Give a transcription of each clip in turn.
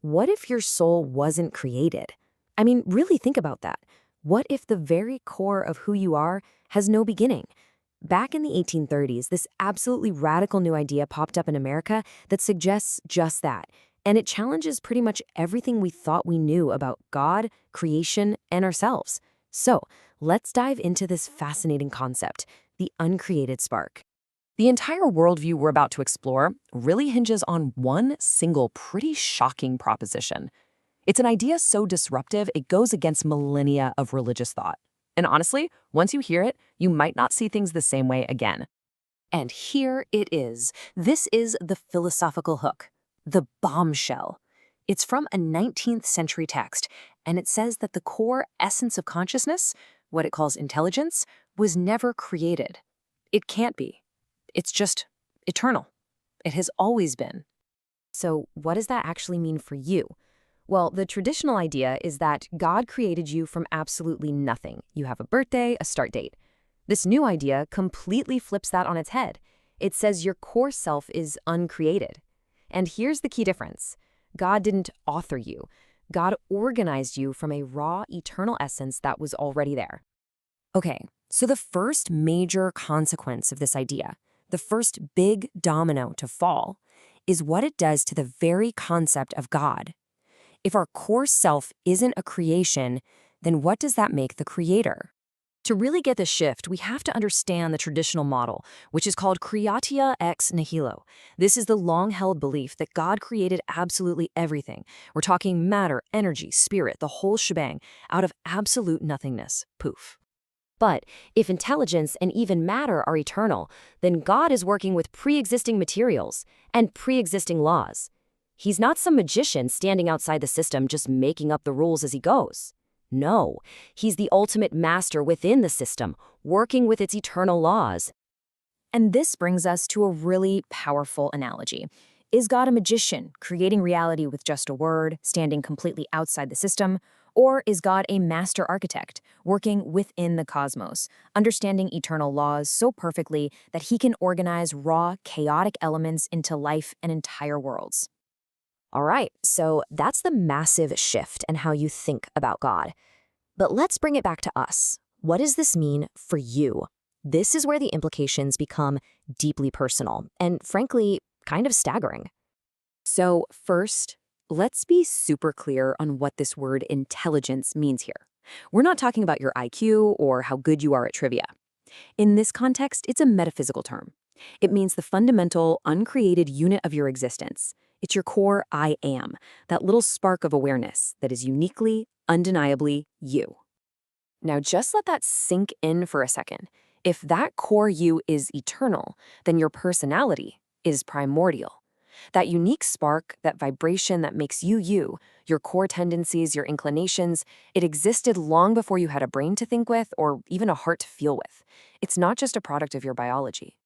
what if your soul wasn't created? I mean, really think about that. What if the very core of who you are has no beginning? Back in the 1830s, this absolutely radical new idea popped up in America that suggests just that. And it challenges pretty much everything we thought we knew about God, creation, and ourselves. So, let's dive into this fascinating concept, the uncreated spark. The entire worldview we're about to explore really hinges on one single pretty shocking proposition. It's an idea so disruptive it goes against millennia of religious thought. And honestly, once you hear it, you might not see things the same way again. And here it is. This is the philosophical hook, the bombshell. It's from a 19th century text, and it says that the core essence of consciousness, what it calls intelligence, was never created. It can't be. It's just eternal. It has always been. So what does that actually mean for you? Well, the traditional idea is that God created you from absolutely nothing. You have a birthday, a start date. This new idea completely flips that on its head. It says your core self is uncreated. And here's the key difference. God didn't author you. God organized you from a raw, eternal essence that was already there. Okay, so the first major consequence of this idea, the first big domino to fall, is what it does to the very concept of God. If our core self isn't a creation, then what does that make the creator? To really get the shift, we have to understand the traditional model, which is called creatio ex nihilo. This is the long-held belief that God created absolutely everything. We're talking matter, energy, spirit, the whole shebang, out of absolute nothingness. Poof. But if intelligence and even matter are eternal, then God is working with pre-existing materials and pre-existing laws. He's not some magician standing outside the system just making up the rules as he goes. No, he's the ultimate master within the system, working with its eternal laws. And this brings us to a really powerful analogy. Is God a magician, creating reality with just a word, standing completely outside the system? Or is God a master architect, working within the cosmos, understanding eternal laws so perfectly that he can organize raw, chaotic elements into life and entire worlds? All right, so that's the massive shift in how you think about God. But let's bring it back to us. What does this mean for you? This is where the implications become deeply personal and, frankly, kind of staggering. So first, let's be super clear on what this word intelligence means here. We're not talking about your IQ or how good you are at trivia. In this context, it's a metaphysical term. It means the fundamental, uncreated unit of your existence. It's your core I am, that little spark of awareness that is uniquely, undeniably you. Now just let that sink in for a second. If that core you is eternal, then your personality is primordial. That unique spark, that vibration that makes you you, your core tendencies, your inclinations, it existed long before you had a brain to think with or even a heart to feel with. It's not just a product of your biology.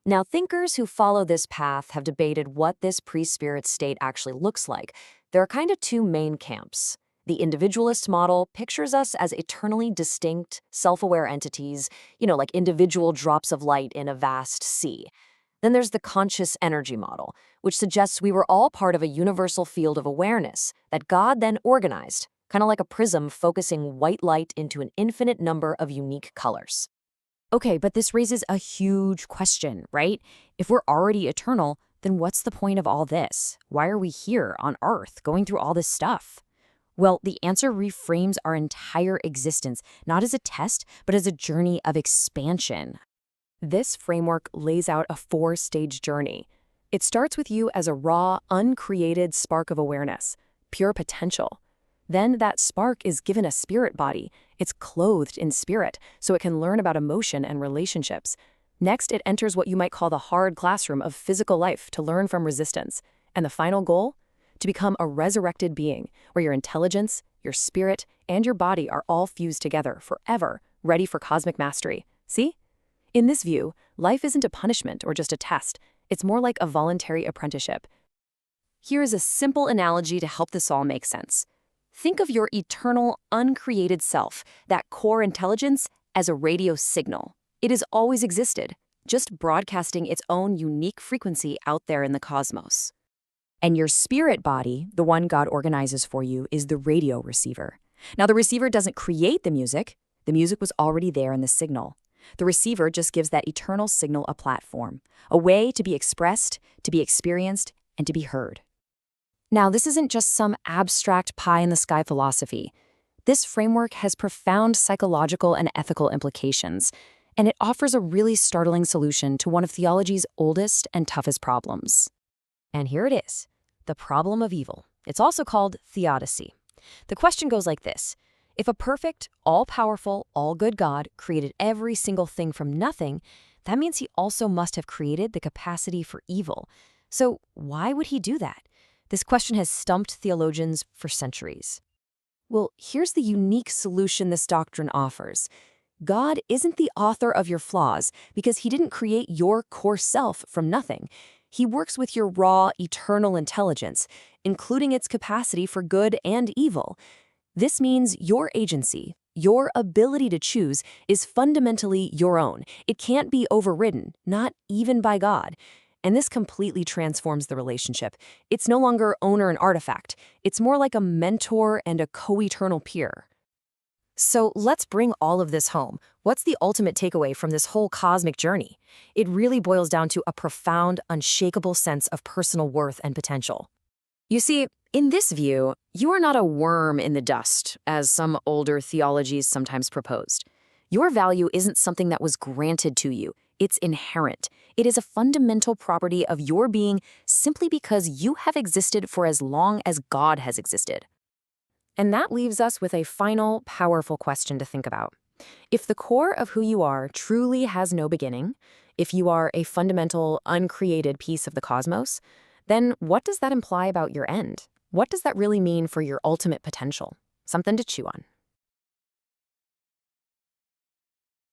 Now, thinkers who follow this path have debated what this pre-spirit state actually looks like. There are kind of two main camps. The individualist model pictures us as eternally distinct, self-aware entities, like individual drops of light in a vast sea. Then there's the conscious energy model, which suggests we were all part of a universal field of awareness that God then organized, kind of like a prism focusing white light into an infinite number of unique colors. Okay, but this raises a huge question, right? If we're already eternal, then what's the point of all this? Why are we here on Earth going through all this stuff? Well, the answer reframes our entire existence, not as a test, but as a journey of expansion. This framework lays out a 4-stage journey. It starts with you as a raw, uncreated spark of awareness, pure potential. Then that spark is given a spirit body. It's clothed in spirit, so it can learn about emotion and relationships. Next, it enters what you might call the hard classroom of physical life to learn from resistance. And the final goal? To become a resurrected being, where your intelligence, your spirit, and your body are all fused together forever, ready for cosmic mastery. See? In this view, life isn't a punishment or just a test. It's more like a voluntary apprenticeship. Here is a simple analogy to help this all make sense. Think of your eternal, uncreated self, that core intelligence, as a radio signal. It has always existed, just broadcasting its own unique frequency out there in the cosmos. And your spirit body, the one God organizes for you, is the radio receiver. Now, the receiver doesn't create the music was already there in the signal. The receiver just gives that eternal signal a platform, a way to be expressed, to be experienced, and to be heard. Now, this isn't just some abstract pie-in-the-sky philosophy. This framework has profound psychological and ethical implications, and it offers a really startling solution to one of theology's oldest and toughest problems. And here it is, the problem of evil. It's also called theodicy. The question goes like this. If a perfect, all-powerful, all-good God created every single thing from nothing, that means he also must have created the capacity for evil. So why would he do that? This question has stumped theologians for centuries. Well, here's the unique solution this doctrine offers. God isn't the author of your flaws because he didn't create your core self from nothing. He works with your raw, eternal intelligence, including its capacity for good and evil. This means your agency, your ability to choose, is fundamentally your own. It can't be overridden, not even by God. And this completely transforms the relationship. It's no longer owner and artifact. It's more like a mentor and a co-eternal peer. So let's bring all of this home. What's the ultimate takeaway from this whole cosmic journey? It really boils down to a profound, unshakable sense of personal worth and potential. You see, in this view, you are not a worm in the dust, as some older theologies sometimes proposed. Your value isn't something that was granted to you. It's inherent. It is a fundamental property of your being simply because you have existed for as long as God has existed. And that leaves us with a final, powerful question to think about. If the core of who you are truly has no beginning, if you are a fundamental, uncreated piece of the cosmos, then what does that imply about your end? What does that really mean for your ultimate potential? Something to chew on.